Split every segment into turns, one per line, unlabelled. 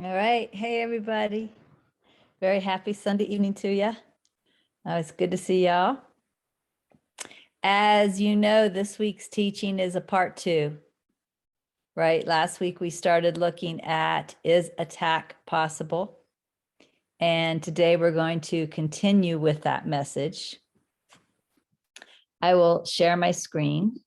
All right. Hey, everybody. Very happy Sunday evening to you. It's good to see y'all. As you know, this week's teaching is a part 2, right? Last week we started looking at, is attack possible? And today we're going to continue with that message. I will share my screen.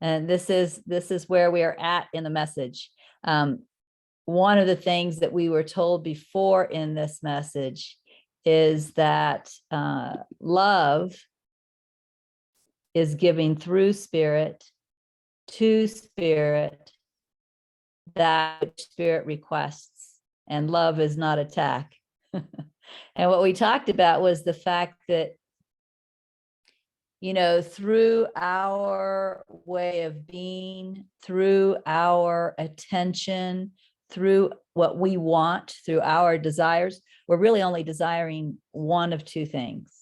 And this is where we are at in the message. One of the things that we were told before in this message is that love is giving through spirit to spirit that which spirit requests, and love is not attack. And what we talked about was the fact that, you know, through our way of being, through our attention, through what we want, through our desires, we're really only desiring one of two things.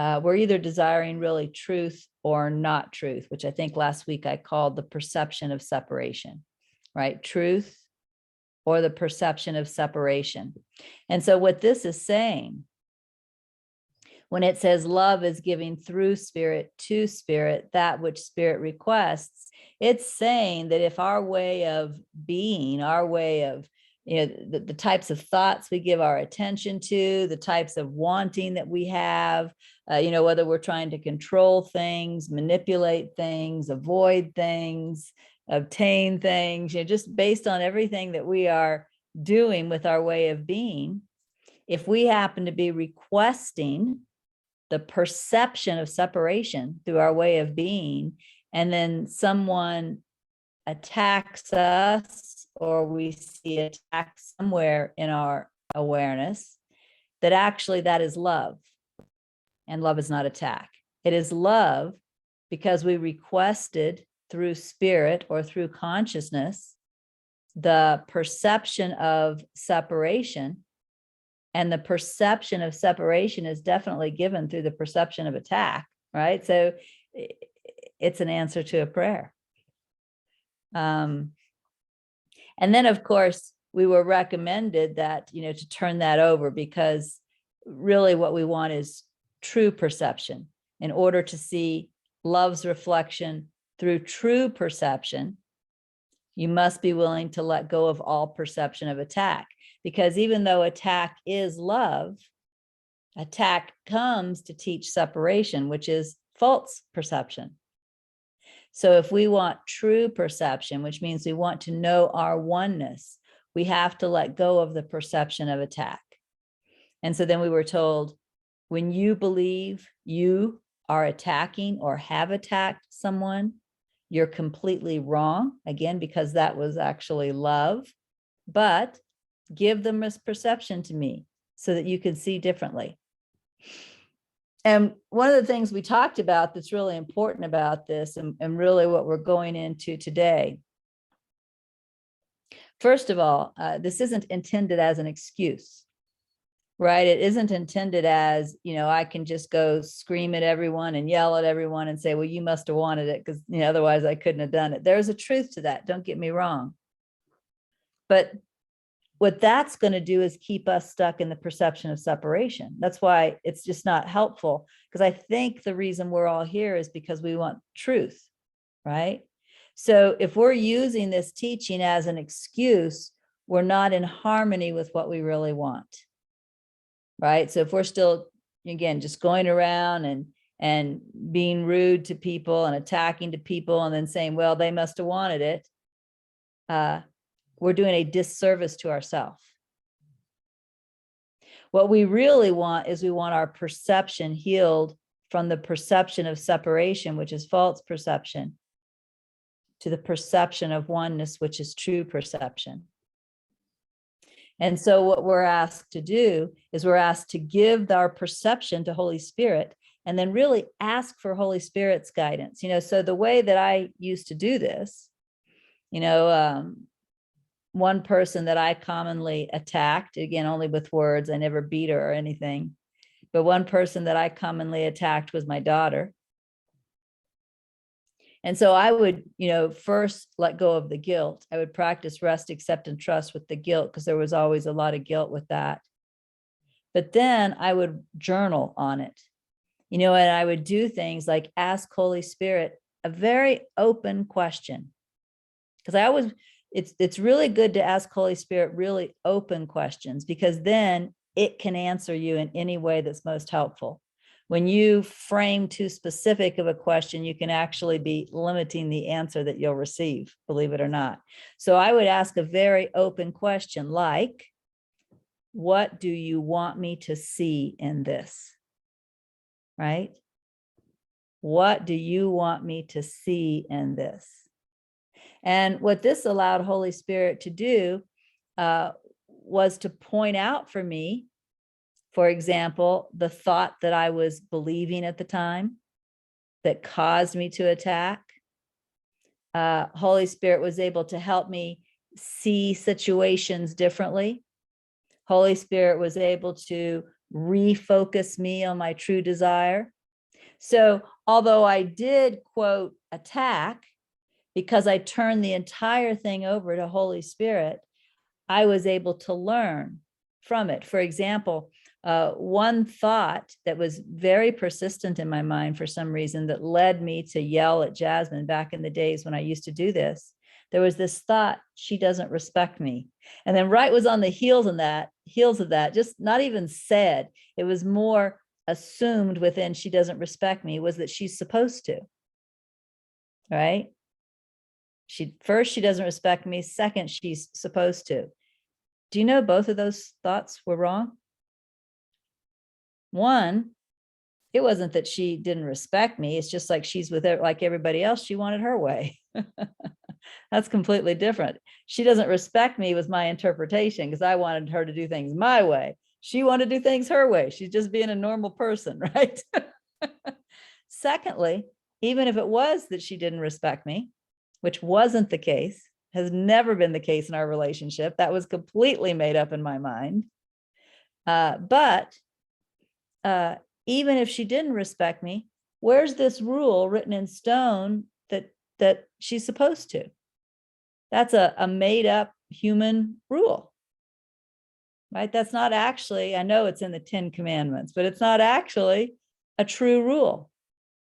We're either desiring really truth or not truth, which I think last week I called the perception of separation, right? Truth or the perception of separation. And so what this is saying, when it says love is giving through spirit to spirit that which spirit requests, it's saying that if our way of being, our way of, you know, the types of thoughts we give our attention to, the types of wanting that we have, you know, whether we're trying to control things, manipulate things, avoid things, obtain things, you know, just based on everything that we are doing with our way of being, if we happen to be requesting the perception of separation through our way of being, and then someone attacks us or we see attack somewhere in our awareness, that actually that is love. And love is not attack. It is love because we requested through spirit or through consciousness the perception of separation. And the perception of separation is definitely given through the perception of attack, right? So it's an answer to a prayer. And then, of course, we were recommended that, you know, to turn that over, because really what we want is true perception. In order to see love's reflection through true perception, you must be willing to let go of all perception of attack. Because even though attack is love, attack comes to teach separation, which is false perception. So if we want true perception, which means we want to know our oneness, we have to let go of the perception of attack. And so then we were told, when you believe you are attacking or have attacked someone, you're completely wrong. Again, because that was actually love. But give the misperception to me so that you can see differently. And one of the things we talked about that's really important about this, and really what we're going into today, first of all, this isn't intended as an excuse, right? It isn't intended as, you know, I can just go scream at everyone and yell at everyone and say, well, you must have wanted it because, you know, otherwise I couldn't have done it. There's a truth to that. Don't get me wrong. But what that's going to do is keep us stuck in the perception of separation. That's why it's just not helpful, because I think the reason we're all here is because we want truth, right? So if we're using this teaching as an excuse, we're not in harmony with what we really want, right? So if we're still, again, just going around and being rude to people and attacking to people and then saying, well, they must have wanted it, we're doing a disservice to ourselves. What we really want is we want our perception healed from the perception of separation, which is false perception, to the perception of oneness, which is true perception. And so what we're asked to do is we're asked to give our perception to Holy Spirit and then really ask for Holy Spirit's guidance. You know, so the way that I used to do this, you know, one person that I commonly attacked, again, only with words, I never beat her or anything, but one person that I commonly attacked was my daughter. And so I would, first let go of the guilt. I would practice rest, accept, and trust with the guilt, because there was always a lot of guilt with that. But then I would journal on it, and I would do things like ask Holy Spirit a very open question. Because it's really good to ask Holy Spirit really open questions, because then it can answer you in any way that's most helpful. When you frame too specific of a question, you can actually be limiting the answer that you'll receive, believe it or not. So I would ask a very open question like, what do you want me to see in this? Right? What do you want me to see in this? And what this allowed Holy Spirit to do was to point out for me, for example, the thought that I was believing at the time that caused me to attack. Holy Spirit was able to help me see situations differently. Holy Spirit was able to refocus me on my true desire. So although I did, quote, attack, because I turned the entire thing over to Holy Spirit, I was able to learn from it. For example, one thought that was very persistent in my mind for some reason that led me to yell at Jasmine back in the days when I used to do this, there was this thought, she doesn't respect me. And then right was on the heels of that, just not even said, it was more assumed within she doesn't respect me, was that she's supposed to, right? First, she doesn't respect me. Second, she's supposed to. Do you know both of those thoughts were wrong? One, it wasn't that she didn't respect me. It's just like she's with it, like everybody else, she wanted her way. That's completely different. She doesn't respect me was my interpretation, because I wanted her to do things my way. She wanted to do things her way. She's just being a normal person, right? Secondly, even if it was that she didn't respect me, which wasn't the case, has never been the case in our relationship. That was completely made up in my mind. But even if she didn't respect me, where's this rule written in stone that she's supposed to? That's a made up human rule, right? That's not actually, I know it's in the 10 Commandments, but it's not actually a true rule.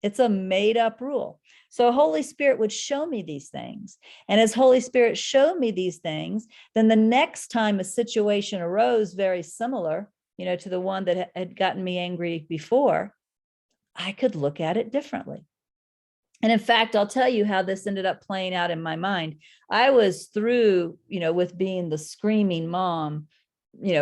It's a made up rule. So Holy Spirit would show me these things. And as Holy Spirit showed me these things, then the next time a situation arose very similar, to the one that had gotten me angry before, I could look at it differently. And in fact, I'll tell you how this ended up playing out in my mind. I was through, with being the screaming mom,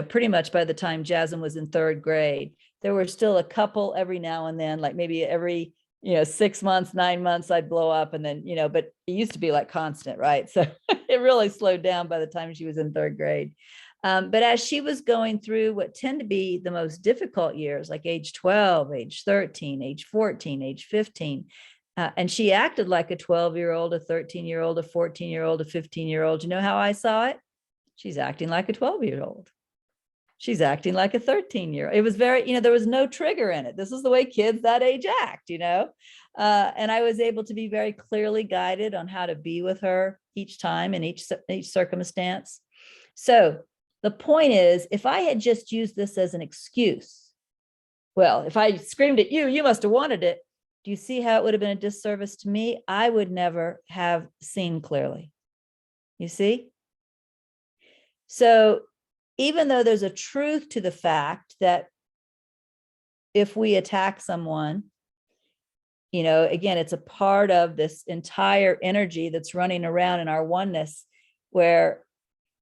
pretty much by the time Jasmine was in 3rd grade. There were still a couple every now and then, like maybe every 6 months, 9 months, I'd blow up. And then, but it used to be like constant, right? So it really slowed down by the time she was in 3rd grade. But as she was going through what tend to be the most difficult years, like age 12, age 13, age 14, age 15, and she acted like a 12-year-old, a 13-year-old, a 14-year-old, a 15-year-old. You know how I saw it? She's acting like a 12-year-old. She's acting like a 13-year-old. It was very, there was no trigger in it. This is the way kids that age act, and I was able to be very clearly guided on how to be with her each time in each circumstance. So the point is, if I had just used this as an excuse, well, if I screamed at you, you must have wanted it. Do you see how it would have been a disservice to me? I would never have seen clearly. You see? So even though there's a truth to the fact that if we attack someone, again, it's a part of this entire energy that's running around in our oneness, where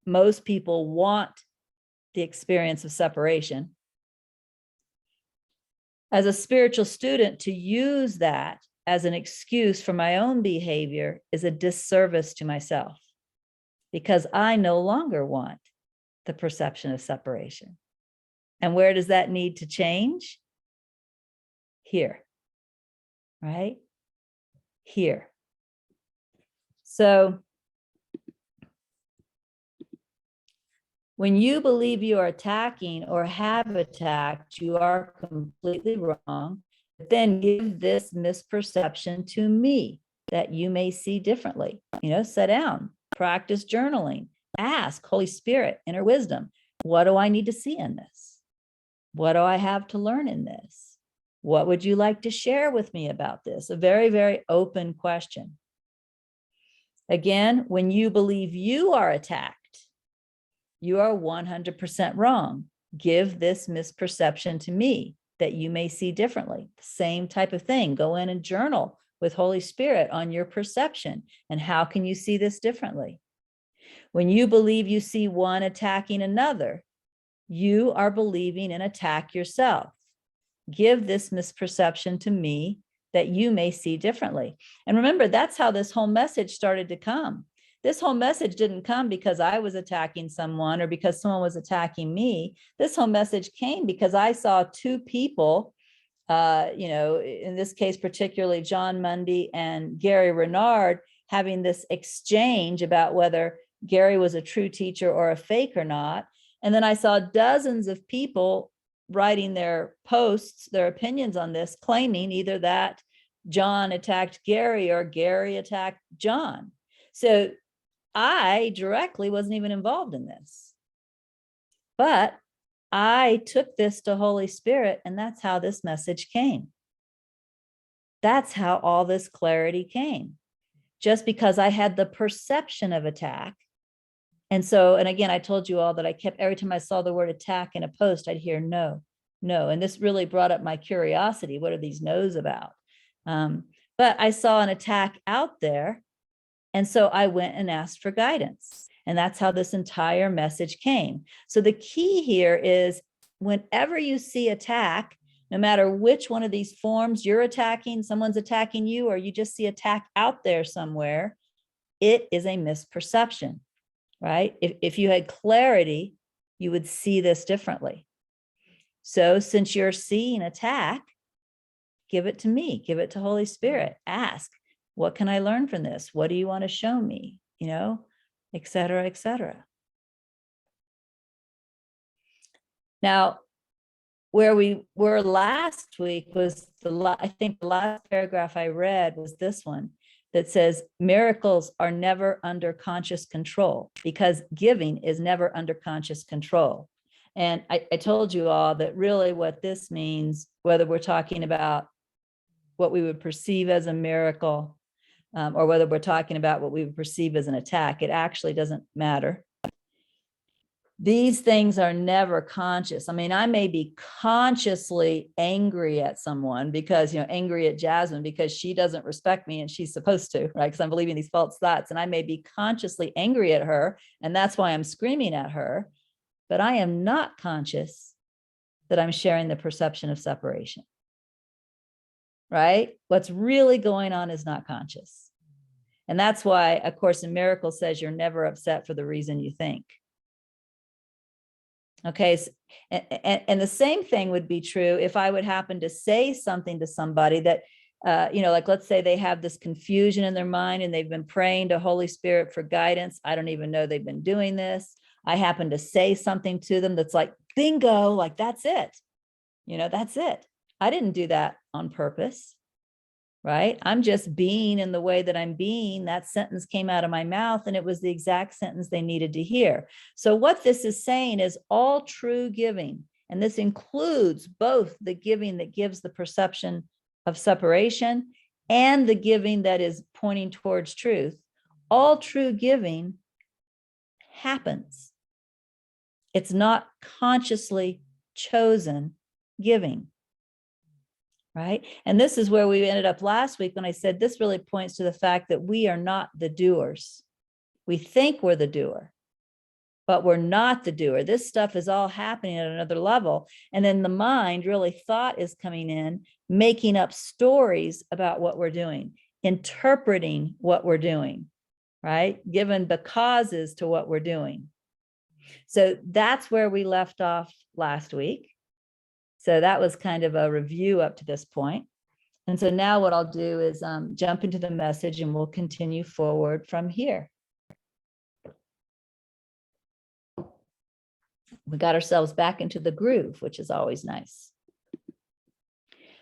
most people want the experience of separation. As a spiritual student, to use that as an excuse for my own behavior is a disservice to myself, because I no longer want the perception of separation. And where does that need to change? Here, right? Here. So when you believe you are attacking or have attacked, you are completely wrong. But then give this misperception to me. that you may see differently. Sit down, practice journaling, ask Holy Spirit, inner wisdom, what do I need to see in this? What do I have to learn in this? What would you like to share with me about this? A very, very open question. Again, when you believe you are attacked, you are 100% wrong. Give this misperception to me that you may see differently. Same type of thing. Go in and journal with Holy Spirit on your perception and how can you see this differently? When you believe you see one attacking another, you are believing an attack yourself. Give this misperception to me that you may see differently. And remember, that's how this whole message started to come. This whole message didn't come because I was attacking someone or because someone was attacking me. This whole message came because I saw two people, in this case, particularly John Mundy and Gary Renard, having this exchange about whether Gary was a true teacher or a fake or not. And then I saw dozens of people writing their posts, their opinions on this, claiming either that John attacked Gary or Gary attacked John. So I directly wasn't even involved in this. But I took this to Holy Spirit, and that's how this message came. That's how all this clarity came. Just because I had the perception of attack. And again, I told you all that I kept, every time I saw the word attack in a post, I'd hear no. And this really brought up my curiosity. What are these no's about? But I saw an attack out there. And so I went and asked for guidance. And that's how this entire message came. So the key here is whenever you see attack, no matter which one of these forms you're attacking, someone's attacking you, or you just see attack out there somewhere, it is a misperception, right? If you had clarity, you would see this differently. So since you're seeing attack, give it to me, give it to Holy Spirit, ask, what can I learn from this? What do you want to show me? Et cetera, et cetera. Now, where we were last week was I think the last paragraph I read was this one that says, miracles are never under conscious control because giving is never under conscious control. And I told you all that really what this means, whether we're talking about what we would perceive as a miracle, or whether we're talking about what we would perceive as an attack, it actually doesn't matter. These things are never conscious. I mean, I may be consciously angry at someone because, angry at Jasmine because she doesn't respect me and she's supposed to, right? Because I'm believing these false thoughts, and I may be consciously angry at her, and that's why I'm screaming at her, but I am not conscious that I'm sharing the perception of separation. Right? What's really going on is not conscious. And that's why A Course in Miracles says you're never upset for the reason you think. Okay. And the same thing would be true if I would happen to say something to somebody that, like let's say they have this confusion in their mind and they've been praying to Holy Spirit for guidance. I don't even know they've been doing this. I happen to say something to them that's like, bingo, like that's it. That's it. I didn't do that on purpose, right? I'm just being in the way that I'm being. That sentence came out of my mouth and it was the exact sentence they needed to hear. So what this is saying is all true giving, and this includes both the giving that gives the perception of separation and the giving that is pointing towards truth. All true giving happens. It's not consciously chosen giving. Right? And this is where we ended up last week when I said this really points to the fact that we are not the doers. We think we're the doer, but we're not the doer. This stuff is all happening at another level. And then the mind, really thought is coming in, making up stories about what we're doing, interpreting what we're doing, right? Given the causes to what we're doing. So that's where we left off last week. So that was kind of a review up to this point. And so now what I'll do is jump into the message and we'll continue forward from here. We got ourselves back into the groove, which is always nice.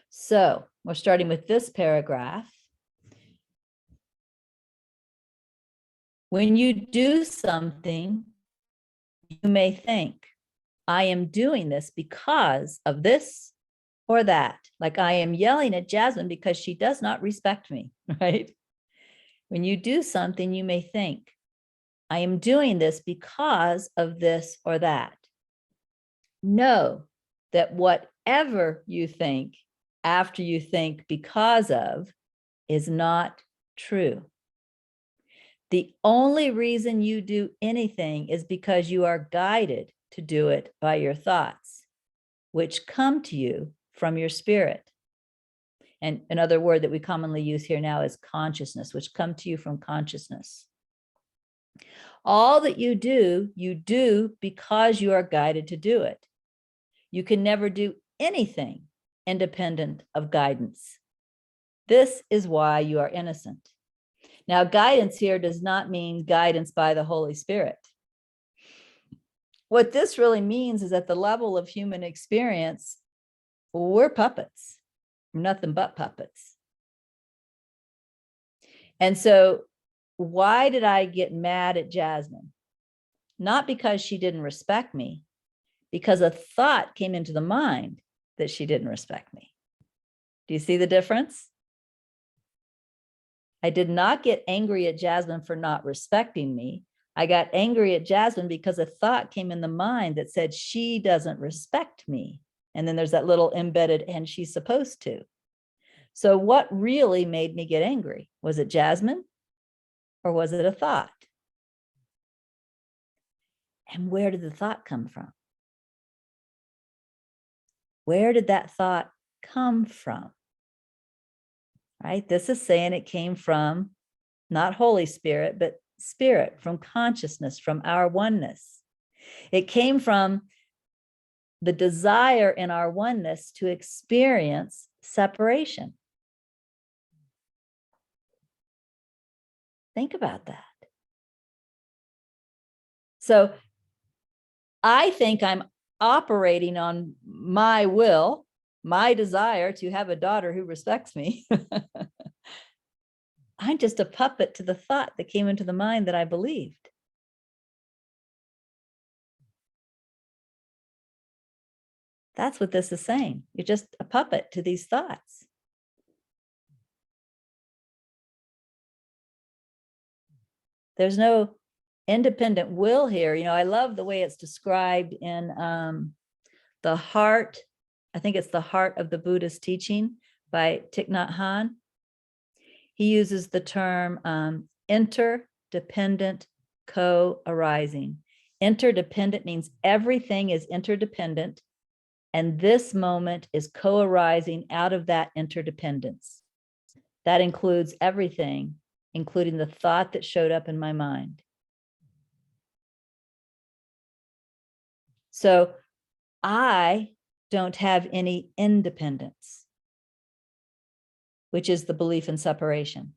So we're starting with this paragraph. When you do something, you may think, I am doing this because of this or that. Like I am yelling at Jasmine because she does not respect me, right? When you do something, you may think, I am doing this because of this or that. Know that whatever you think after you think because of is not true. The only reason you do anything is because you are guided to do it by your thoughts, which come to you from your spirit. And another word that we commonly use here now is consciousness, which come to you from consciousness. All that you do because you are guided to do it. You can never do anything independent of guidance. This is why you are innocent. Now, guidance here does not mean guidance by the Holy Spirit. What this really means is at the level of human experience, we're puppets, we're nothing but puppets. And so why did I get mad at Jasmine? Not because she didn't respect me, because a thought came into the mind that she didn't respect me. Do you see the difference? I did not get angry at Jasmine for not respecting me. I got angry at Jasmine because a thought came in the mind that said she doesn't respect me. And then there's that little embedded, and she's supposed to. So what really made me get angry? Was it Jasmine or was it a thought? And where did the thought come from? Where did that thought come from? Right? This is saying it came from not Holy Spirit, but spirit, from consciousness, from our oneness. It came from the desire in our oneness to experience separation. Think about that. So I think I'm operating on my will, my desire to have a daughter who respects me. I'm just a puppet to the thought that came into the mind that I believed. That's what this is saying. You're just a puppet to these thoughts. There's no independent will here. You know, I love the way it's described in the heart. I think it's the heart of the Buddhist teaching by Thich Nhat Hanh. He uses the term interdependent co-arising. Interdependent means everything is interdependent, and this moment is co-arising out of that interdependence. That includes everything, including the thought that showed up in my mind. So I don't have any independence, which is the belief in separation.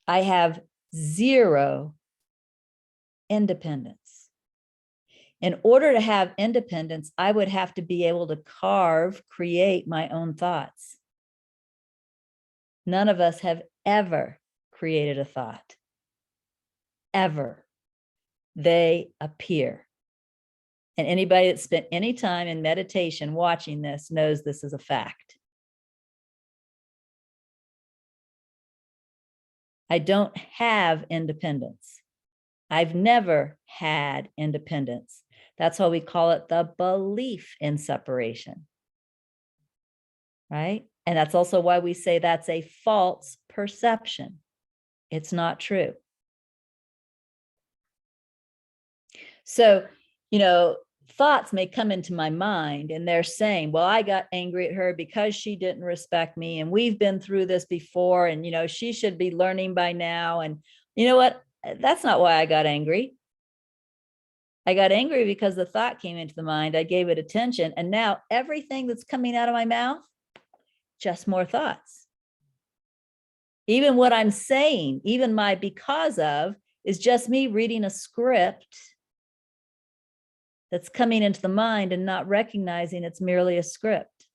I have zero independence. In order to have independence, I would have to be able to create my own thoughts. None of us have ever created a thought. Ever. They appear. And anybody that spent any time in meditation watching this knows this is a fact. I don't have independence. I've never had independence. That's why we call it the belief in separation, right? And that's also why we say that's a false perception. It's not true. So, you know, thoughts may come into my mind and they're saying, well, I got angry at her because she didn't respect me. And we've been through this before. And, you know, she should be learning by now. And you know what? That's not why I got angry. I got angry because the thought came into the mind. I gave it attention. And now everything that's coming out of my mouth, just more thoughts. Even what I'm saying, even my because of, is just me reading a script that's coming into the mind and not recognizing it's merely a script.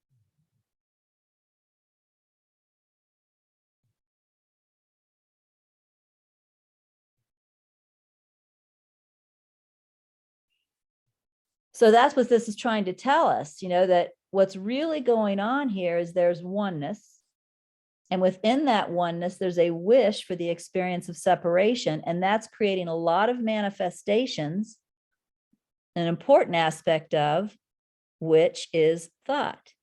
So that's what this is trying to tell us, that what's really going on here is there's oneness. And within that oneness, there's a wish for the experience of separation. And that's creating a lot of manifestations, an important aspect of which is thought.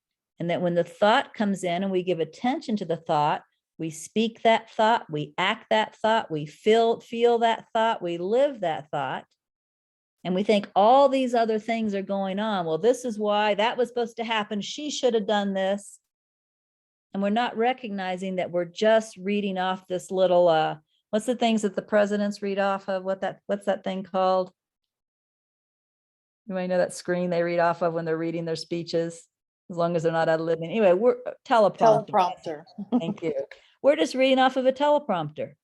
And that when the thought comes in and we give attention to the thought, we speak that thought, we act that thought, we feel that thought, we live that thought. And we think all these other things are going on. Well, this is why that was supposed to happen. She should have done this. And we're not recognizing that we're just reading off this little, what's the things that the presidents read off of? What's that thing called? You might know that screen they read off of when they're reading their speeches, as long as they're not ad-libbing. Anyway, we're teleprompter. Thank you. We're just reading off of a teleprompter.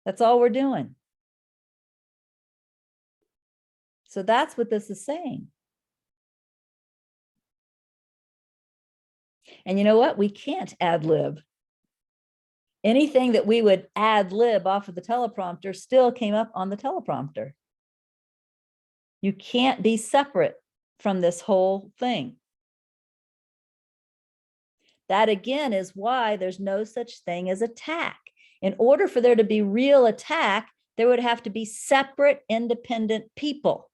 That's all we're doing. So that's what this is saying. And you know what? We can't ad-lib. Anything that we would ad-lib off of the teleprompter still came up on the teleprompter. You can't be separate from this whole thing. That again is why there's no such thing as attack. In order for there to be real attack, there would have to be separate, independent people.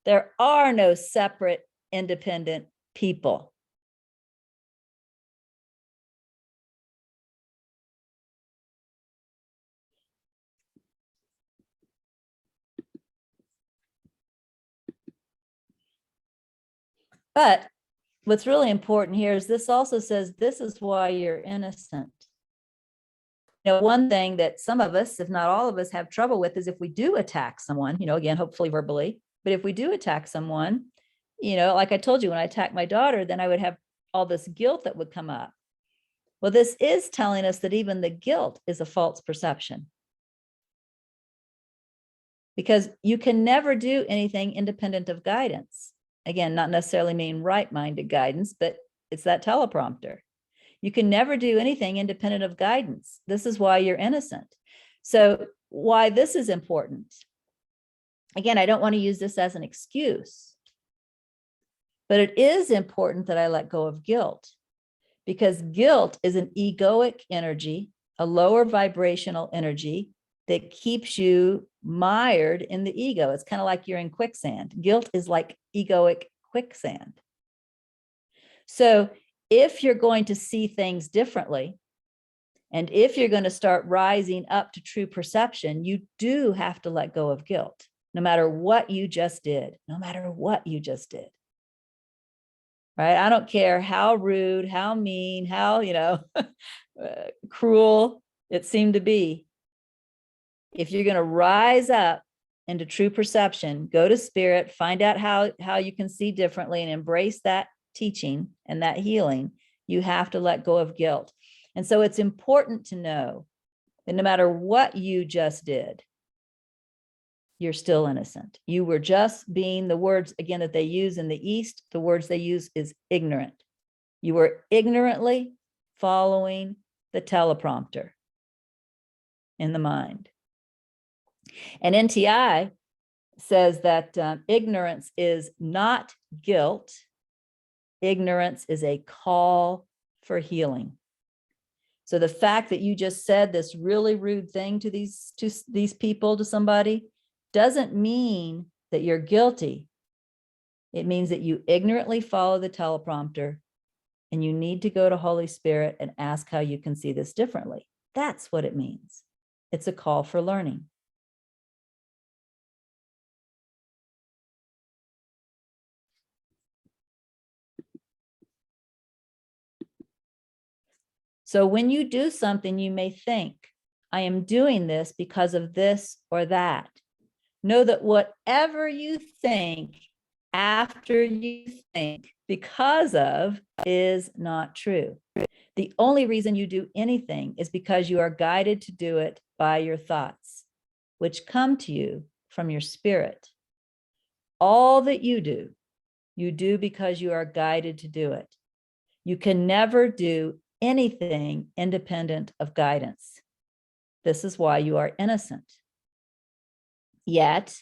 There are no separate, independent people. But what's really important here is this also says this is why you're innocent. One thing that some of us, if not all of us, have trouble with is if we do attack someone, again, hopefully verbally, but if we do attack someone, like I told you, when I attacked my daughter, then I would have all this guilt that would come up. Well, this is telling us that even the guilt is a false perception. Because you can never do anything independent of guidance. Again, not necessarily mean right-minded guidance, but it's that teleprompter. You can never do anything independent of guidance. This is why you're innocent. So why this is important. Again, I don't want to use this as an excuse, but it is important that I let go of guilt, because guilt is an egoic energy, a lower vibrational energy that keeps you mired in the ego. It's kind of like you're in quicksand. Guilt is like egoic quicksand. So if you're going to see things differently, and if you're going to start rising up to true perception, you do have to let go of guilt, no matter what you just did, no matter what you just did. Right? I don't care how rude, how mean, how, cruel it seemed to be. If you're going to rise up into true perception, go to spirit, find out how you can see differently and embrace that teaching and that healing, you have to let go of guilt. And so it's important to know that no matter what you just did, you're still innocent. You were just being, the words again that they use in the East, the words they use is ignorant. You were ignorantly following the teleprompter in the mind. And NTI says that ignorance is not guilt. Ignorance is a call for healing. So the fact that you just said this really rude thing to these people, to somebody, doesn't mean that you're guilty. It means that you ignorantly follow the teleprompter, and you need to go to Holy Spirit and ask how you can see this differently. That's what it means. It's a call for learning. So when you do something, you may think, I am doing this because of this or that. Know that whatever you think after you think because of is not true. The only reason you do anything is because you are guided to do it by your thoughts, which come to you from your spirit. All that you do because you are guided to do it. You can never do anything independent of guidance. This is why you are innocent. Yet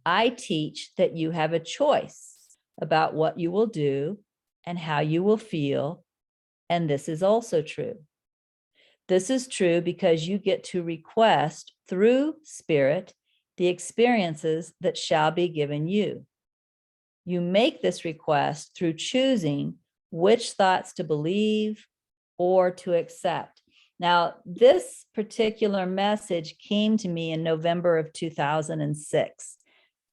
I teach that you have a choice about what you will do and how you will feel. And this is also true. This is true because you get to request through spirit the experiences that shall be given you. You make this request through choosing which thoughts to believe or to accept. Now, this particular message came to me in November of 2006.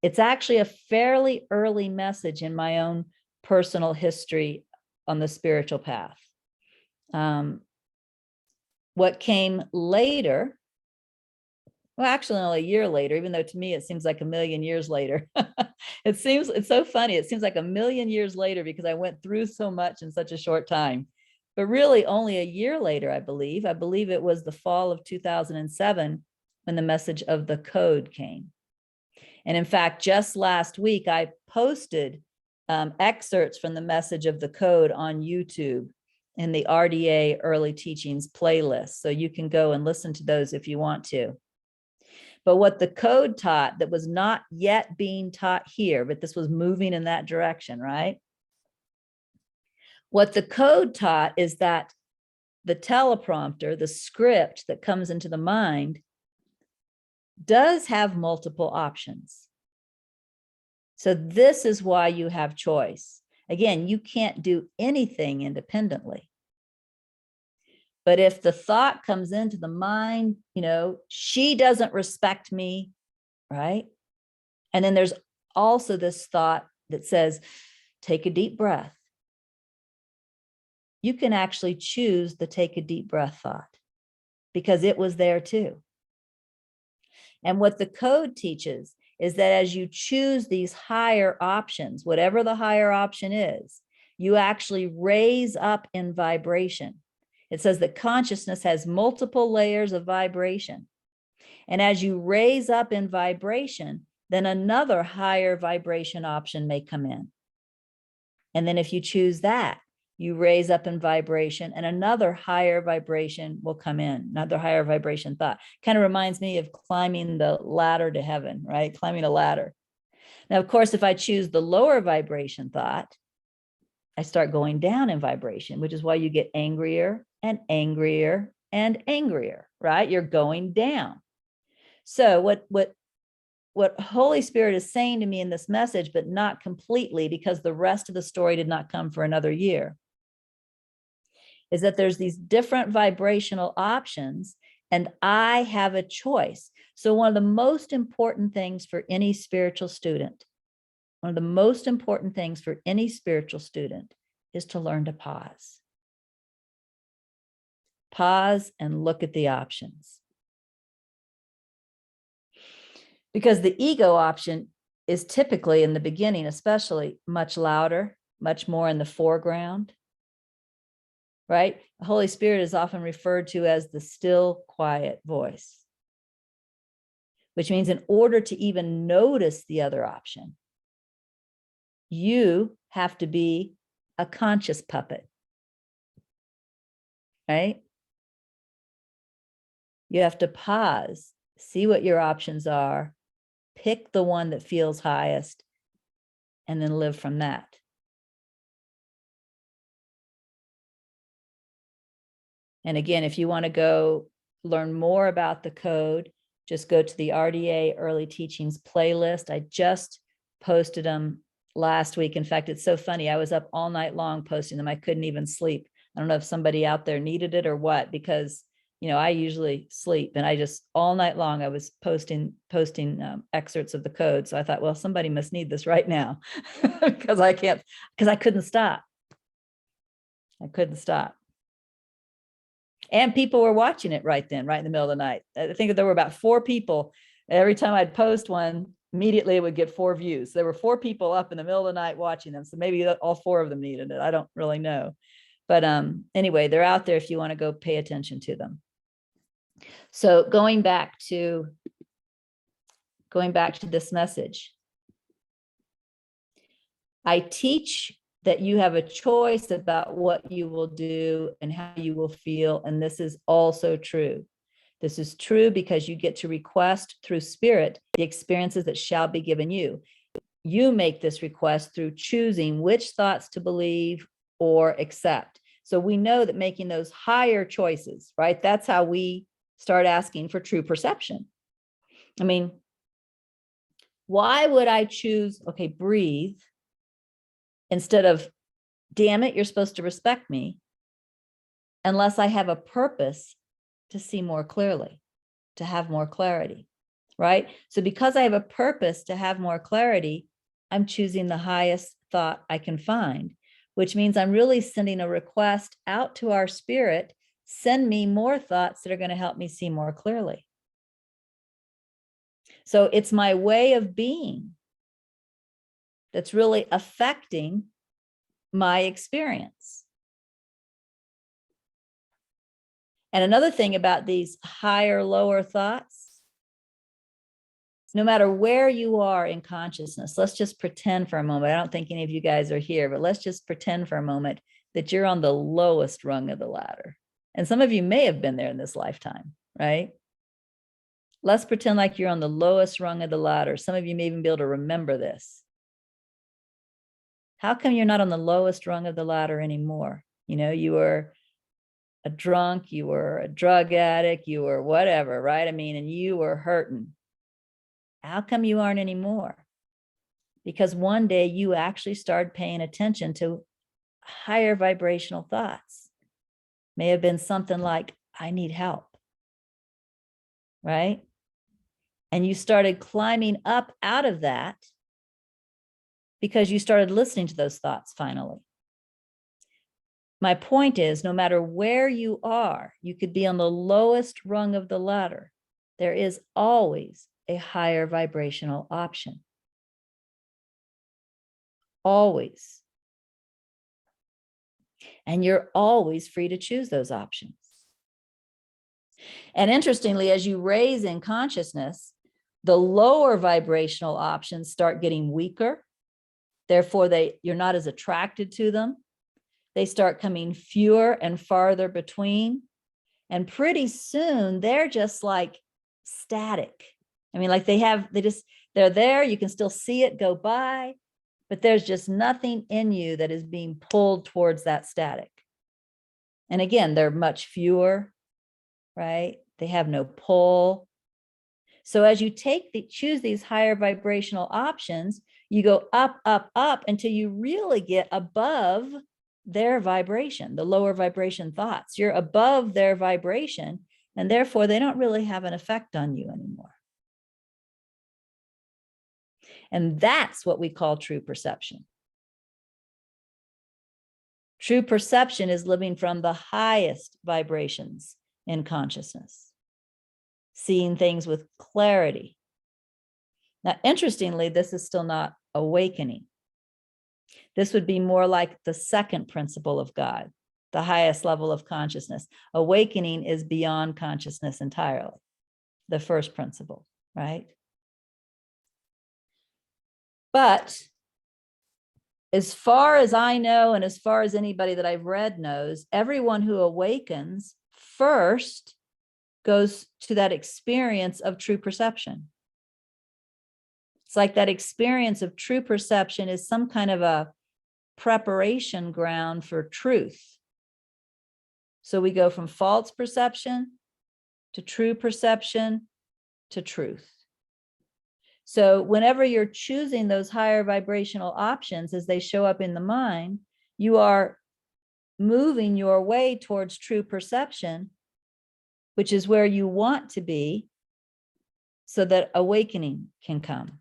It's actually a fairly early message in my own personal history on the spiritual path. What came later, well, actually only a year later, even though to me it seems like a million years later. It's so funny. It seems like a million years later because I went through so much in such a short time. But really only a year later, I believe it was the fall of 2007 when the message of the code came. And in fact, just last week, I posted excerpts from the message of the code on YouTube in the RDA Early Teachings playlist. So you can go and listen to those if you want to. But what the code taught that was not yet being taught here, but this was moving in that direction, right? What the code taught is that the teleprompter, the script that comes into the mind, does have multiple options. So this is why you have choice. Again, you can't do anything independently. But if the thought comes into the mind, she doesn't respect me, right? And then there's also this thought that says, take a deep breath. You can actually choose the take a deep breath thought because it was there too. And what the code teaches is that as you choose these higher options, whatever the higher option is, you actually raise up in vibration. It says that consciousness has multiple layers of vibration. And as you raise up in vibration, then another higher vibration option may come in. And then if you choose that, you raise up in vibration and another higher vibration will come in, another higher vibration thought. Kind of reminds me of climbing the ladder to heaven, right? Climbing a ladder. Now, of course, if I choose the lower vibration thought, I start going down in vibration, which is why you get angrier and angrier and angrier, right? You're going down. So what Holy Spirit is saying to me in this message, but not completely because the rest of the story did not come for another year, is that there's these different vibrational options and I have a choice. So one of the most important things for any spiritual student, one of the most important things for any spiritual student is to learn to pause. Pause and look at the options. Because the ego option is typically in the beginning, especially much louder, much more in the foreground, right? The Holy Spirit is often referred to as the still, quiet voice, which means in order to even notice the other option, you have to be a conscious puppet, right? You have to pause, see what your options are, pick the one that feels highest, and then live from that. And again, if you want to go learn more about the code, just go to the RDA Early Teachings playlist. I just posted them last week. In fact, it's so funny. I was up all night long posting them. I couldn't even sleep. I don't know if somebody out there needed it or what, because I usually sleep, and I just all night long I was posting excerpts of the code. So I thought, well, somebody must need this right now because I couldn't stop. I couldn't stop. And people were watching it right then, right in the middle of the night. I think that there were about 4 people. Every time I'd post one, immediately it would get 4 views. There were 4 people up in the middle of the night watching them. So maybe all 4 of them needed it. I don't really know. But anyway, they're out there if you want to go pay attention to them. So going back to this message, I teach that you have a choice about what you will do and how you will feel. And this is also true. This is true because you get to request through spirit the experiences that shall be given you. You make this request through choosing which thoughts to believe or accept. So we know that making those higher choices, right? That's how we start asking for true perception. I mean, why would I choose, okay, breathe, instead of, damn it, you're supposed to respect me, unless I have a purpose to see more clearly, to have more clarity, right? So because I have a purpose to have more clarity, I'm choosing the highest thought I can find, which means I'm really sending a request out to our spirit, send me more thoughts that are going to help me see more clearly. So it's my way of being that's really affecting my experience. And another thing about these higher, lower thoughts, no matter where you are in consciousness, let's just pretend for a moment. I don't think any of you guys are here, but let's just pretend for a moment that you're on the lowest rung of the ladder. And some of you may have been there in this lifetime, right? Let's pretend like you're on the lowest rung of the ladder. Some of you may even be able to remember this. How come you're not on the lowest rung of the ladder anymore? You know, you were a drunk, you were a drug addict, you were whatever, right? I mean, and you were hurting. How come you aren't anymore? Because one day you actually started paying attention to higher vibrational thoughts. May have been something like, I need help, right? And you started climbing up out of that because you started listening to those thoughts finally. My point is, no matter where you are, you could be on the lowest rung of the ladder. There is always a higher vibrational option. Always. And you're always free to choose those options. And interestingly, as you raise in consciousness, the lower vibrational options start getting weaker. Therefore, you're not as attracted to them. They start coming fewer and farther between. And pretty soon they're just like static. I mean, like they're there, you can still see it go by, but there's just nothing in you that is being pulled towards that static. And again, they're much fewer, right? They have no pull. So as you choose these higher vibrational options, you go up, up, up until you really get above their vibration, the lower vibration thoughts. You're above their vibration, and therefore they don't really have an effect on you anymore. And that's what we call true perception. True perception is living from the highest vibrations in consciousness, seeing things with clarity. Now, interestingly, this is still not awakening. This would be more like the second principle of God, the highest level of consciousness. Awakening is beyond consciousness entirely, the first principle, right? But as far as I know, and as far as anybody that I've read knows, everyone who awakens first goes to that experience of true perception. It's like that experience of true perception is some kind of a preparation ground for truth. So we go from false perception to true perception to truth. So whenever you're choosing those higher vibrational options as they show up in the mind, you are moving your way towards true perception, which is where you want to be, so that awakening can come.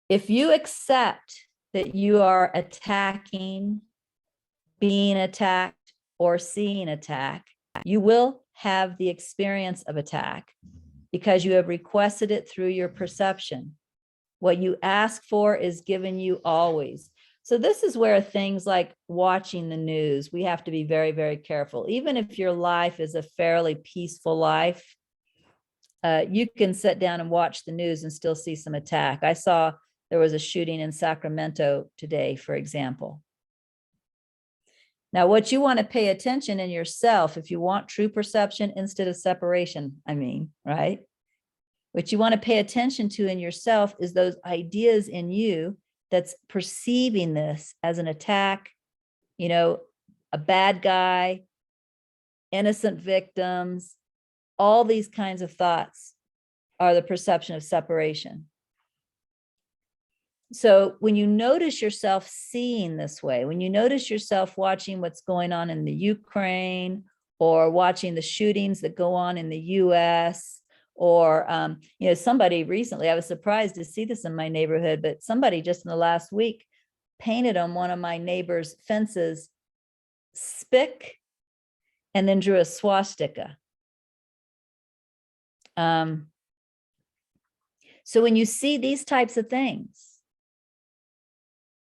If you accept that you are attacking, being attacked, or seeing attack, you will have the experience of attack because you have requested it through your perception. What you ask for is given you always. So this is where things like watching the news, we have to be very, very careful. Even if your life is a fairly peaceful life, you can sit down and watch the news and still see some attack. I saw there was a shooting in Sacramento today, for example. Now, what you want to pay attention in yourself, if you want true perception instead of separation, right? What you want to pay attention to in yourself is those ideas in you that's perceiving this as an attack, a bad guy, innocent victims, all these kinds of thoughts are the perception of separation. So when you notice yourself seeing this way, when you notice yourself watching what's going on in the Ukraine, or watching the shootings that go on in the US, or, somebody recently, I was surprised to see this in my neighborhood, but somebody just in the last week painted on one of my neighbor's fences, spick, and then drew a swastika. So when you see these types of things,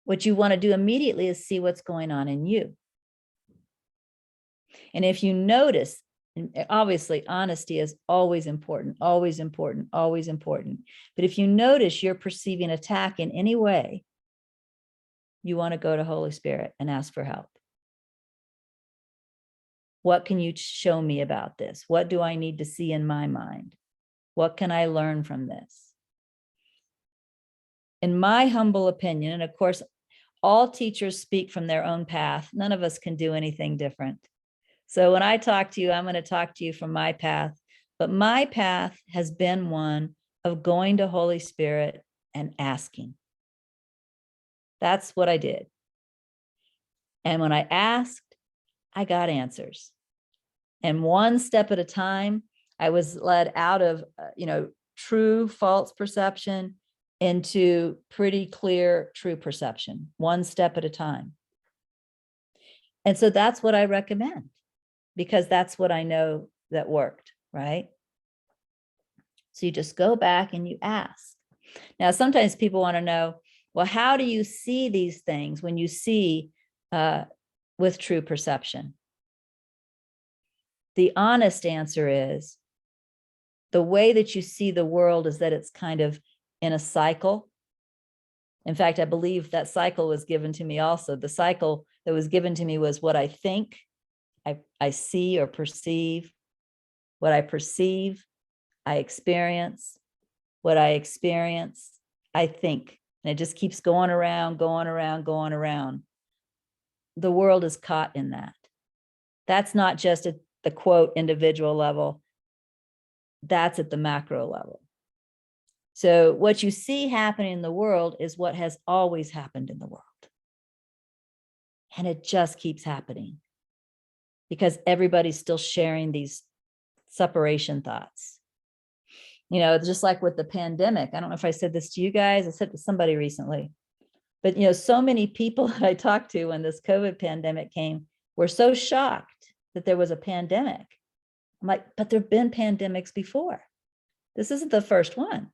what you want to do immediately is see what's going on in you. And if you notice, and obviously honesty is always important, always important, always important. But if you notice you're perceiving attack in any way, you want to go to Holy Spirit and ask for help. What can you show me about this? What do I need to see in my mind? What can I learn from this? In my humble opinion, and of course, all teachers speak from their own path. None of us can do anything different. So when I talk to you, I'm going to talk to you from my path. But my path has been one of going to Holy Spirit and asking. That's what I did. And when I asked, I got answers. And one step at a time, I was led out of, true false perception into pretty clear true perception, one step at a time. And so that's what I recommend, because that's what I know that worked, right? So you just go back and you ask. Now, sometimes people want to know, well, how do you see these things when you see with true perception? The honest answer is the way that you see the world is that it's kind of in a cycle. In fact, I believe that cycle was given to me also. The cycle that was given to me was what I think, I see or perceive. What I perceive, I experience. What I experience, I think. And it just keeps going around, going around, going around. The world is caught in that. That's not just at the quote individual level. That's at the macro level. So what you see happening in the world is what has always happened in the world. And it just keeps happening because everybody's still sharing these separation thoughts. Just like with the pandemic. I don't know if I said this to you guys. I said to somebody recently. But, so many people that I talked to when this COVID pandemic came were so shocked that there was a pandemic. I'm like, but there've been pandemics before. This isn't the first one.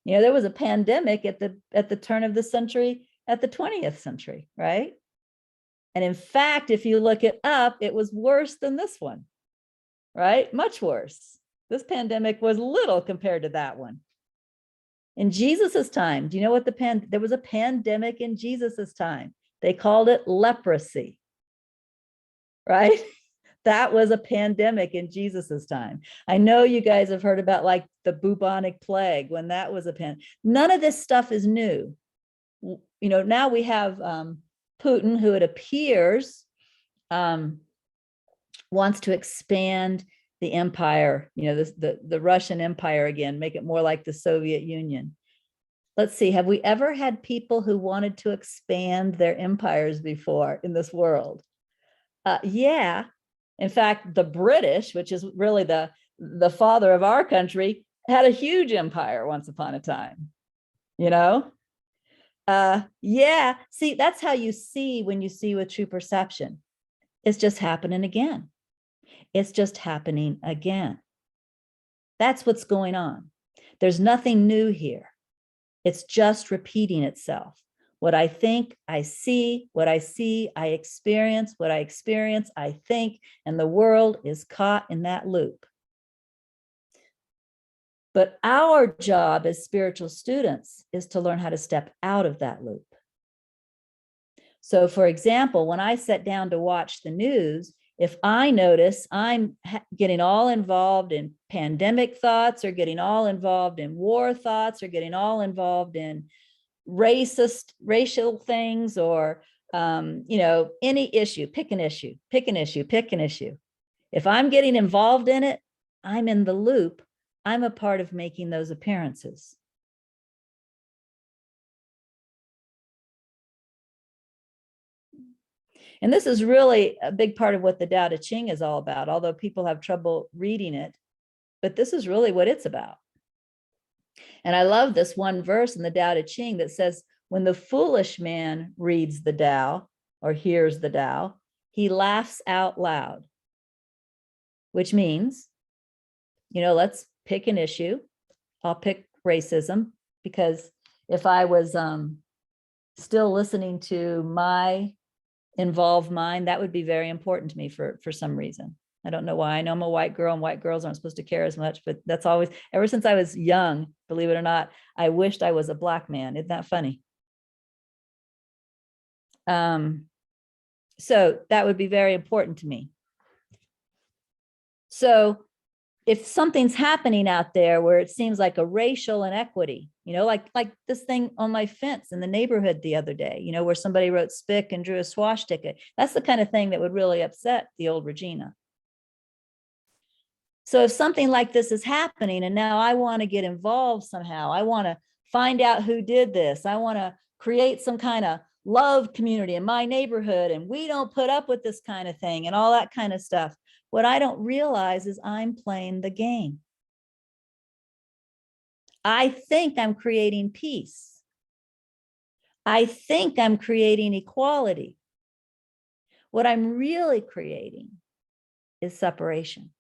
There was a pandemic at the turn of the century, at the 20th century, right? And in fact, if you look it up, it was worse than this one, right? Much worse. This pandemic was little compared to that one. In Jesus's time, do you know what there was a pandemic in Jesus's time. They called it leprosy, right? That was a pandemic in Jesus's time. I know you guys have heard about like the bubonic plague when that was a pandemic. None of this stuff is new. Now we have Putin, who it appears wants to expand the empire, the Russian empire again, make it more like the Soviet Union. Let's see, have we ever had people who wanted to expand their empires before in this world? Yeah. In fact, the British, which is really the father of our country, had a huge empire once upon a time, Yeah. See, that's how you see when you see with true perception. It's just happening again. It's just happening again. That's what's going on. There's nothing new here. It's just repeating itself. What I think, I see. What I see, I experience. What I experience, I think. And the world is caught in that loop. But our job as spiritual students is to learn how to step out of that loop. So, for example, when I sat down to watch the news, if I notice I'm getting all involved in pandemic thoughts, or getting all involved in war thoughts, or getting all involved in racial things, or any issue, pick an issue. If I'm getting involved in it, I'm in the loop. I'm a part of making those appearances. And this is really a big part of what the Tao Te Ching is all about, although people have trouble reading it. But this is really what it's about. And I love this one verse in the Tao Te Ching that says, when the foolish man reads the Tao or hears the Tao, he laughs out loud, which means, let's pick an issue. I'll pick racism, because if I was still listening to my involved mind, that would be very important to me for some reason. I don't know why. I know I'm a white girl and white girls aren't supposed to care as much, but that's always, ever since I was young, believe it or not, I wished I was a black man. Isn't that funny? So that would be very important to me. So if something's happening out there where it seems like a racial inequity, like this thing on my fence in the neighborhood the other day, where somebody wrote spick and drew a swastika, that's the kind of thing that would really upset the old Regina. So if something like this is happening and now I want to get involved somehow, I want to find out who did this, I want to create some kind of love community in my neighborhood, and we don't put up with this kind of thing and all that kind of stuff. What I don't realize is I'm playing the game. I think I'm creating peace. I think I'm creating equality. What I'm really creating is separation.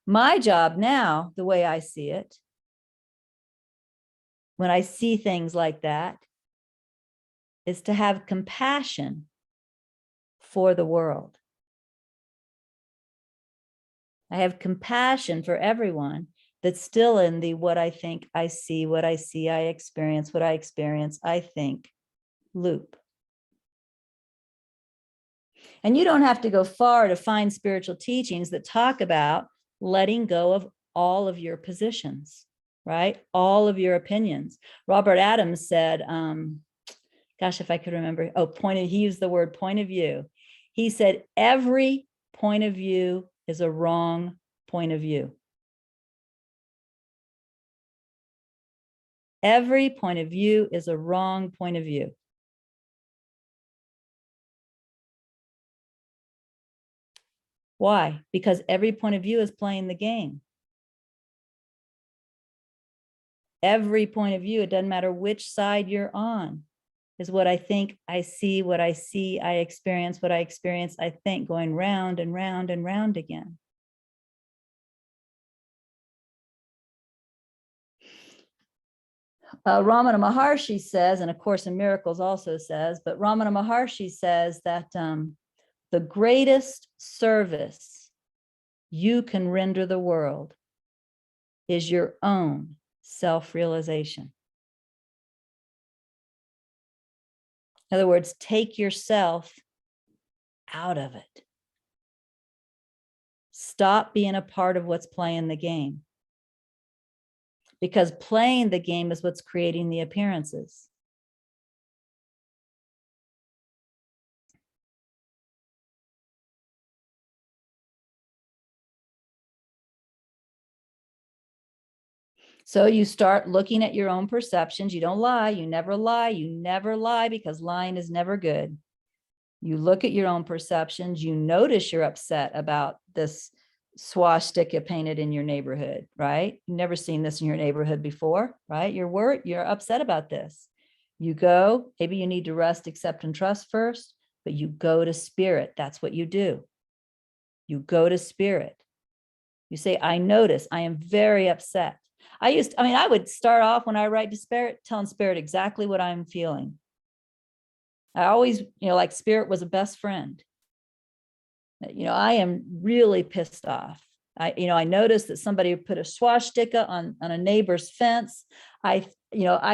My job now, the way I see it, when I see things like that, is to have compassion for the world. I have compassion for everyone that's still in the what I think, I see, what I see, I experience, what I experience, I think loop. And you don't have to go far to find spiritual teachings that talk about letting go of all of your positions, right? All of your opinions. Robert Adams said, gosh, if I could remember, he used the word point of view. He said, every point of view is a wrong point of view. Every point of view is a wrong point of view. Why? Because every point of view is playing the game. Every point of view, it doesn't matter which side you're on, is what I think, I see, what I see, I experience, what I experience, I think, going round and round and round again. Ramana Maharshi says, and A Course in Miracles also says, but Ramana Maharshi says that the greatest service you can render the world is your own self-realization. In other words, take yourself out of it. Stop being a part of what's playing the game. Because playing the game is what's creating the appearances. So you start looking at your own perceptions. You don't lie. You never lie. You never lie, because lying is never good. You look at your own perceptions. You notice you're upset about this swastika painted in your neighborhood, right? You've never seen this in your neighborhood before, right? You're worried, you're upset about this. You go, maybe you need to rest, accept, and trust first, but you go to spirit. That's what you do. You go to spirit. You say, I notice, I am very upset. I would start off when I write to spirit, telling spirit exactly what I'm feeling. I always, like spirit was a best friend. I am really pissed off. I noticed that somebody put a swastika on a neighbor's fence. I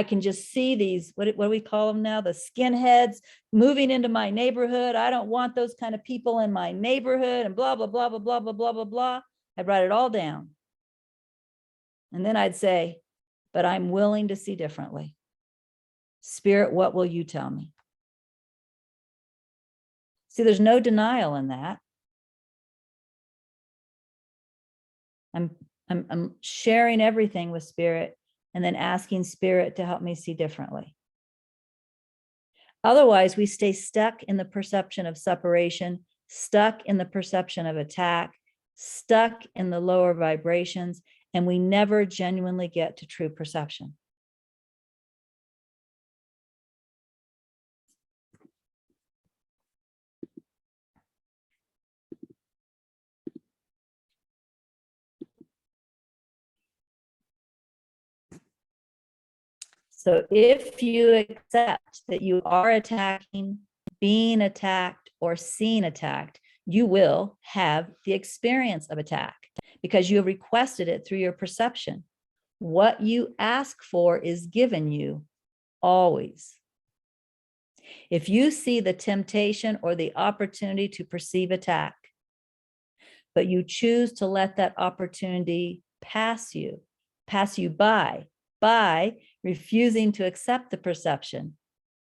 can just see these, what do we call them now? The skinheads moving into my neighborhood. I don't want those kind of people in my neighborhood, and blah, blah, blah, blah, blah, blah, blah, blah, blah. I'd write it all down. And then I'd say, but I'm willing to see differently. Spirit, what will you tell me? See, there's no denial in that. I'm sharing everything with Spirit and then asking Spirit to help me see differently. Otherwise, we stay stuck in the perception of separation, stuck in the perception of attack, stuck in the lower vibrations, and we never genuinely get to true perception. So if you accept that you are attacking, being attacked, or seen attacked, you will have the experience of attack because you have requested it through your perception. What you ask for is given you always. If you see the temptation or the opportunity to perceive attack, but you choose to let that opportunity pass you by refusing to accept the perception,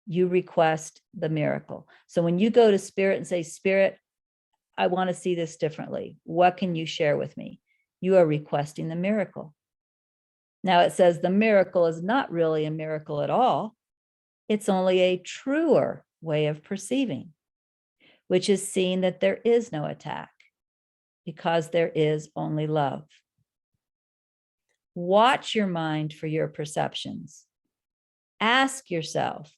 you request the miracle. So when you go to Spirit and say, Spirit, I want to see this differently. What can you share with me? You are requesting the miracle. Now it says the miracle is not really a miracle at all. It's only a truer way of perceiving, which is seeing that there is no attack because there is only love. Watch your mind for your perceptions. Ask yourself,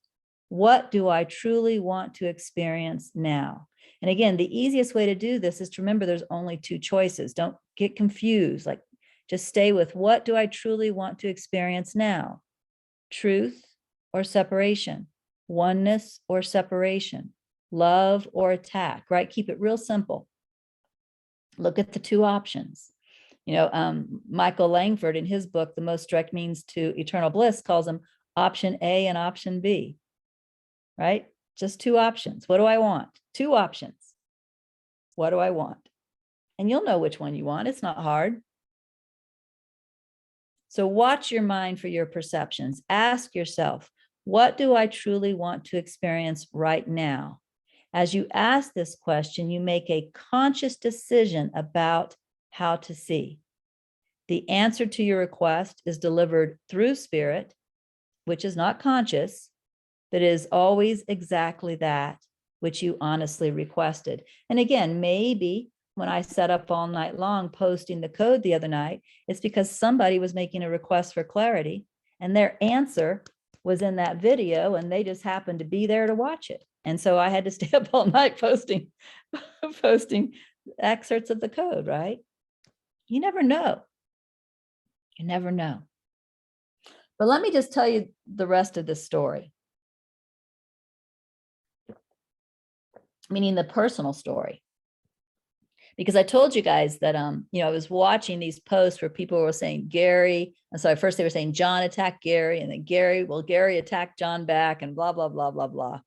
what do I truly want to experience now? And again, the easiest way to do this is to remember there's only two choices. Don't get confused. Like, just stay with, what do I truly want to experience now? Truth or separation? Oneness or separation? Love or attack, right? Keep it real simple. Look at the two options. Michael Langford in his book, The Most Direct Means to Eternal Bliss, calls them option A and option B, right? Just two options. What do I want? Two options. What do I want? And you'll know which one you want. It's not hard. So watch your mind for your perceptions. Ask yourself, what do I truly want to experience right now? As you ask this question, you make a conscious decision about how to see. The answer to your request is delivered through Spirit, which is not conscious, but is always exactly that which you honestly requested. And again, maybe when I sat up all night long posting the code the other night, it's because somebody was making a request for clarity and their answer was in that video and they just happened to be there to watch it. And so I had to stay up all night posting excerpts of the code, right? You never know. You never know. But let me just tell you the rest of the story. Meaning the personal story. Because I told you guys that, I was watching these posts where people were saying Gary. And so first they were saying John attacked Gary, and then Gary attacked John back, and blah, blah, blah, blah, blah.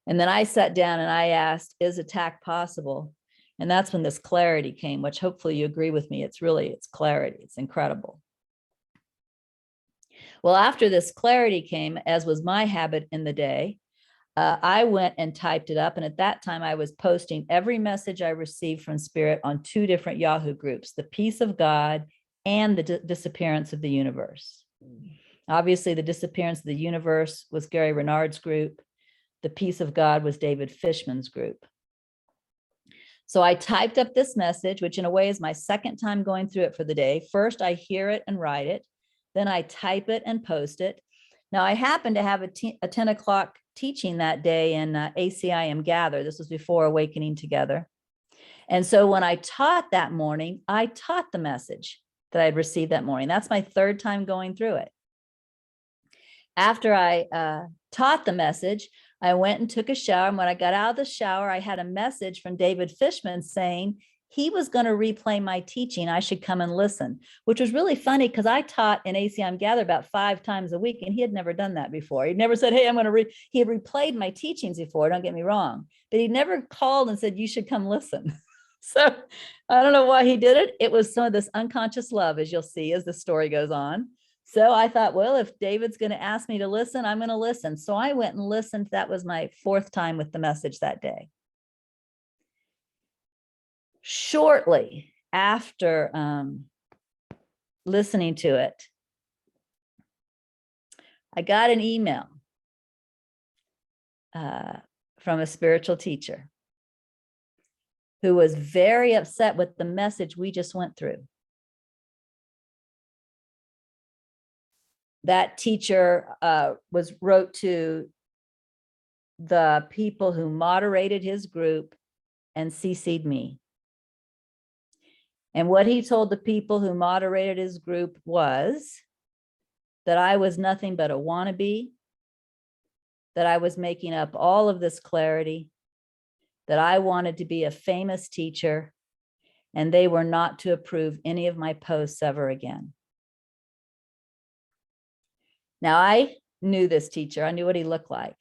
And then I sat down and I asked, is attack possible? And that's when this clarity came, which hopefully you agree with me. It's clarity. It's incredible. Well, after this clarity came, as was my habit in the day, I went and typed it up. And at that time, I was posting every message I received from Spirit on two different Yahoo groups, the Peace of God and the Disappearance of the Universe. Obviously, the Disappearance of the Universe was Gary Renard's group. The Peace of God was David Fishman's group. So I typed up this message, which in a way is my second time going through it for the day. First, I hear it and write it. Then I type it and post it. Now, I happen to have a 10 o'clock teaching that day in ACIM Gather. This was before Awakening Together. And so when I taught that morning, I taught the message that I had received that morning. That's my third time going through it. After I taught the message, I went and took a shower. And when I got out of the shower, I had a message from David Fishman saying he was going to replay my teaching. I should come and listen, which was really funny because I taught in ACM Gather about 5 times a week, and he had never done that before. He'd never said, hey, I'm going to he had replayed my teachings before, don't get me wrong, but he never called and said, you should come listen. So I don't know why he did it. It was some of this unconscious love, as you'll see as the story goes on. So I thought, well, if David's going to ask me to listen, I'm going to listen. So I went and listened. That was my 4th time with the message that day. Shortly after listening to it, I got an email from a spiritual teacher who was very upset with the message we just went through. That teacher wrote to the people who moderated his group and CC'd me. And what he told the people who moderated his group was that I was nothing but a wannabe, that I was making up all of this clarity, that I wanted to be a famous teacher, and they were not to approve any of my posts ever again. Now, I knew this teacher. I knew what he looked like.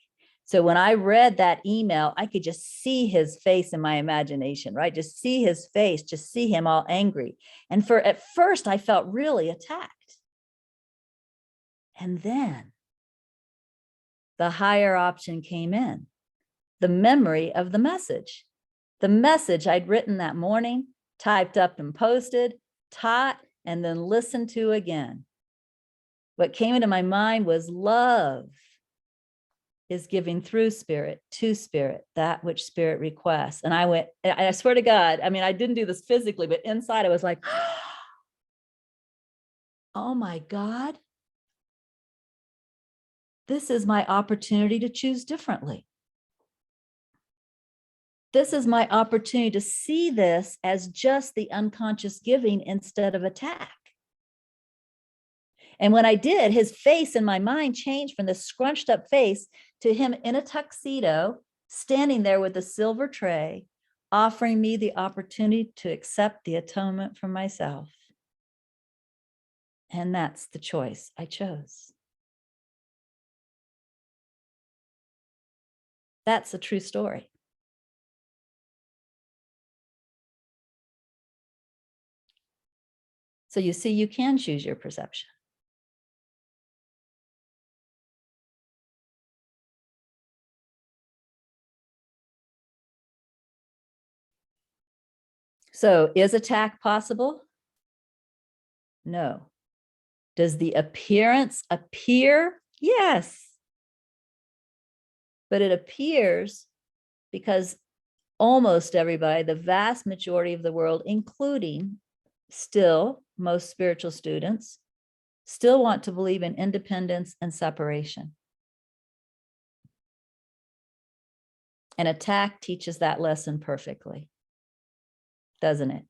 So when I read that email, I could just see his face in my imagination, right? Just see his face, just see him all angry. And at first, I felt really attacked. And then the higher option came in. The memory of the message I'd written that morning, typed up and posted, taught, and then listened to again. What came into my mind was love is giving through spirit to spirit, that which spirit requests. And I swear to God, I mean, I didn't do this physically, but inside I was like, oh my God, this is my opportunity to choose differently. This is my opportunity to see this as just the unconscious giving instead of attack. And when I did, his face in my mind changed from this scrunched up face to him in a tuxedo, standing there with a silver tray, offering me the opportunity to accept the atonement for myself. And that's the choice I chose. That's a true story. So you see, you can choose your perception. So is attack possible? No. Does the appearance appear? Yes. But it appears because almost everybody, the vast majority of the world, including still most spiritual students, still want to believe in independence and separation. And attack teaches that lesson perfectly, doesn't it?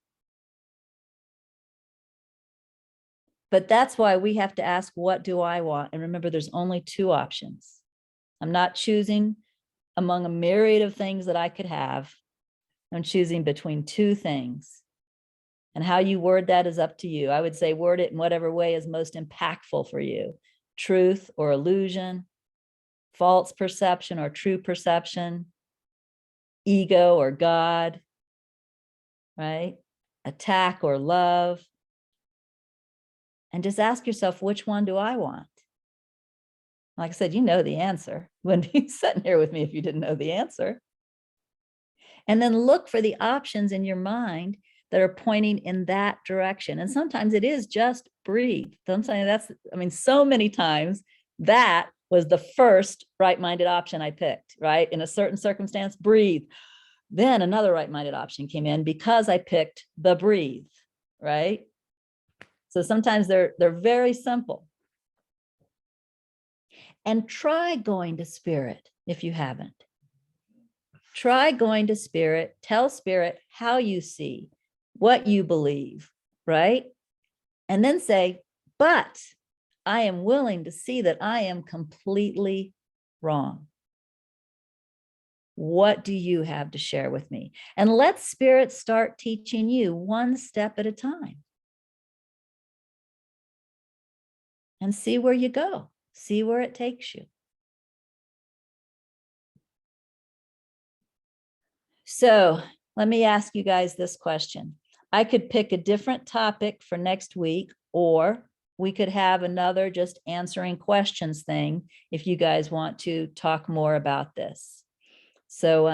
But that's why we have to ask, what do I want? And remember, there's only 2 options. I'm not choosing among a myriad of things that I could have. I'm choosing between 2 things. And how you word that is up to you. I would say word it in whatever way is most impactful for you. Truth or illusion, false perception or true perception, ego or God, right? Attack or love. And just ask yourself, which one do I want? Like I said, you know the answer. Wouldn't be sitting here with me if you didn't know the answer. And then look for the options in your mind that are pointing in that direction. And sometimes it is just breathe. Sometimes so many times that was the first right-minded option I picked, right? In a certain circumstance, breathe. Then another right-minded option came in because I picked the breathe, right? So sometimes they're very simple. And try going to spirit if you haven't. Try going to spirit, tell spirit how you see, what you believe, right? And then say, but I am willing to see that I am completely wrong. What do you have to share with me? And let Spirit start teaching you one step at a time. And see where you go. See where it takes you. So let me ask you guys this question. I could pick a different topic for next week, or we could have another just answering questions thing if you guys want to talk more about this. So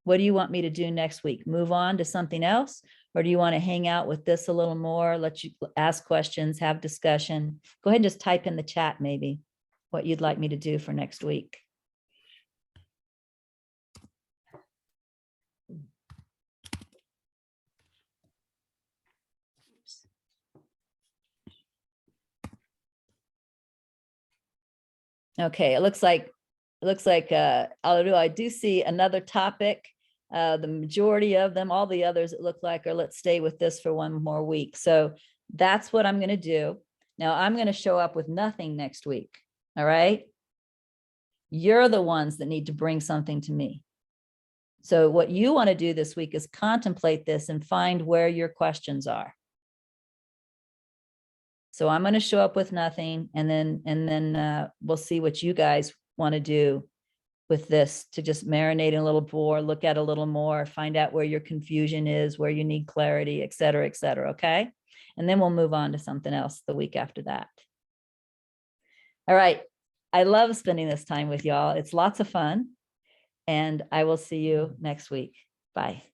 what do you want me to do next week? Move on to something else? Or do you want to hang out with this a little more, let you ask questions, have discussion? Go ahead and just type in the chat maybe what you'd like me to do for next week. Okay, it looks like although I do see another topic, the majority of them, all the others, it look like, or let's stay with this for one more week. So that's what I'm going to do. Now I'm going to show up with nothing next week. All right. You're the ones that need to bring something to me. So what you want to do this week is contemplate this and find where your questions are. So I'm going to show up with nothing, and then we'll see what you guys want to do with this, to just marinate a little more, look at a little more, find out where your confusion is, where you need clarity, et cetera, okay? And then we'll move on to something else the week after that. All right. I love spending this time with y'all. It's lots of fun, and I will see you next week. Bye.